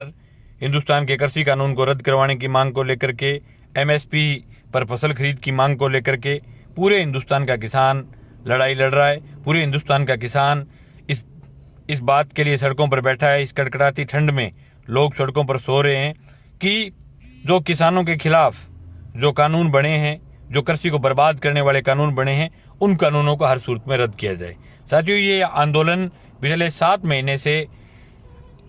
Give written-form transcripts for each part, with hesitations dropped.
हिंदुस्तान के कृषि कानून को रद्द करवाने की मांग को लेकर के, एमएसपी पर फसल खरीद की मांग को लेकर के पूरे हिंदुस्तान का किसान लड़ाई लड़ रहा है। पूरे हिंदुस्तान का किसान इस बात के लिए सड़कों पर बैठा है। इस कड़कड़ाती ठंड में लोग सड़कों पर सो रहे हैं कि जो किसानों के खिलाफ जो कानून बने हैं, जो कृषि को बर्बाद करने वाले कानून बने हैं, उन कानूनों को हर सूरत में रद्द किया जाए। साथियों, ये आंदोलन पिछले 7 महीने से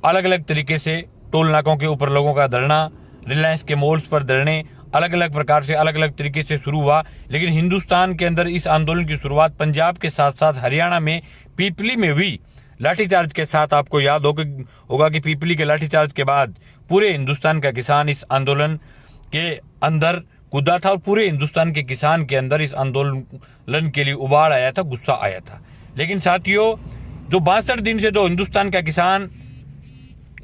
अलग अलग तरीके से टोल नाकों के ऊपर लोगों का धरना, रिलायंस के मॉल्स पर धरने, अलग अलग प्रकार से अलग अलग तरीके से शुरू हुआ। लेकिन हिंदुस्तान के अंदर इस आंदोलन की शुरुआत पंजाब के साथ साथ हरियाणा में पीपली में हुई, लाठीचार्ज के साथ। आपको याद होगा कि पीपली के लाठीचार्ज के बाद पूरे हिंदुस्तान का किसान इस आंदोलन के अंदर कूदा था और पूरे हिंदुस्तान के किसान के अंदर इस आंदोलन के लिए उबाल आया था, गुस्सा आया था। लेकिन साथियों, जो 62 दिन से जो हिंदुस्तान का किसान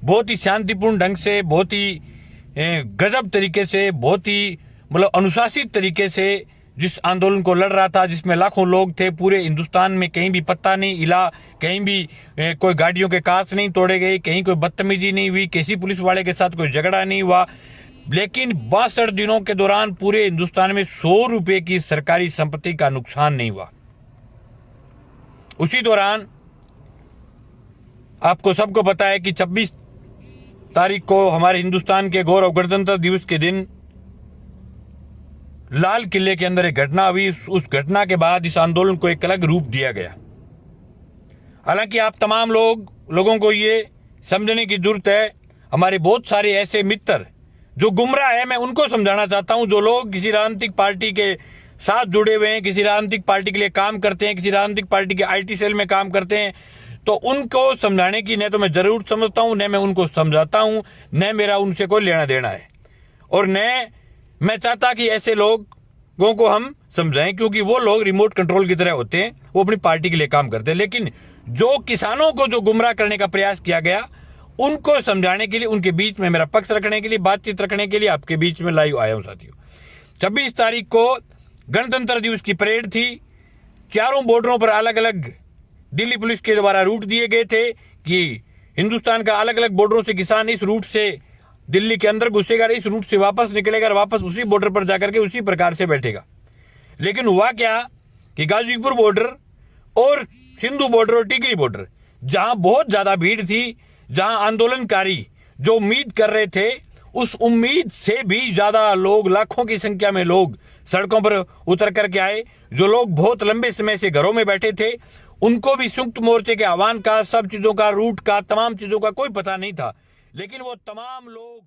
बहुत ही शांतिपूर्ण ढंग से, बहुत ही गजब तरीके से, बहुत ही अनुशासित तरीके से जिस आंदोलन को लड़ रहा था, जिसमें लाखों लोग थे, पूरे हिंदुस्तान में कहीं भी पत्ता नहीं हिला, कहीं भी कोई गाड़ियों के कांच नहीं तोड़े गए, कहीं कोई बदतमीजी नहीं हुई, किसी पुलिस वाले के साथ कोई झगड़ा नहीं हुआ। लेकिन 62 दिनों के दौरान पूरे हिंदुस्तान में 100 रुपए की सरकारी संपत्ति का नुकसान नहीं हुआ। उसी दौरान आपको सबको पता है कि 26 तारीख को हमारे हिंदुस्तान के गौरव गणतंत्र दिवस के दिन लाल किले के अंदर एक घटना हुई। उस घटना के बाद इस आंदोलन को एक अलग रूप दिया गया। हालांकि आप तमाम लोगों को ये समझने की जरूरत है, हमारे बहुत सारे ऐसे मित्र जो गुमराह है, मैं उनको समझाना चाहता हूं। जो लोग किसी राजनीतिक पार्टी के साथ जुड़े हुए हैं, किसी राजनीतिक पार्टी के लिए काम करते हैं, किसी राजनीतिक पार्टी के आईटी सेल में काम करते हैं, तो उनको समझाने की न तो मैं जरूर समझता हूं, न मैं उनको समझाता हूं, न मेरा उनसे कोई लेना देना है, और न मैं चाहता कि ऐसे लोगों को हम समझाएं, क्योंकि वो लोग रिमोट कंट्रोल की तरह होते हैं, वो अपनी पार्टी के लिए काम करते हैं। लेकिन जो किसानों को जो गुमराह करने का प्रयास किया गया, उनको समझाने के लिए, उनके बीच में मेरा पक्ष रखने के लिए, बातचीत रखने के लिए आपके बीच में लाइव आया हूं। साथियों, 26 तारीख को गणतंत्र दिवस की परेड थी। चारों बॉर्डरों पर अलग अलग दिल्ली पुलिस के द्वारा रूट दिए गए थे कि हिंदुस्तान का अलग अलग बॉर्डरों से किसान इस रूट से दिल्ली के अंदर घुसेगा, इस रूट से वापस निकलेगा, वापस उसी बॉर्डर पर जाकर के उसी प्रकार से बैठेगा। लेकिन हुआ क्या कि गाजीपुर बॉर्डर और सिंधु बॉर्डर और टिकरी बॉर्डर, जहां बहुत ज्यादा भीड़ थी, जहां आंदोलनकारी जो उम्मीद कर रहे थे, उस उम्मीद से भी ज्यादा लोग, लाखों की संख्या में लोग सड़कों पर उतर करके आए। जो लोग बहुत लंबे समय से घरों में बैठे थे, उनको भी संयुक्त मोर्चे के आह्वान का, सब चीजों का, रूट का, तमाम चीजों का कोई पता नहीं था। लेकिन वो तमाम लोग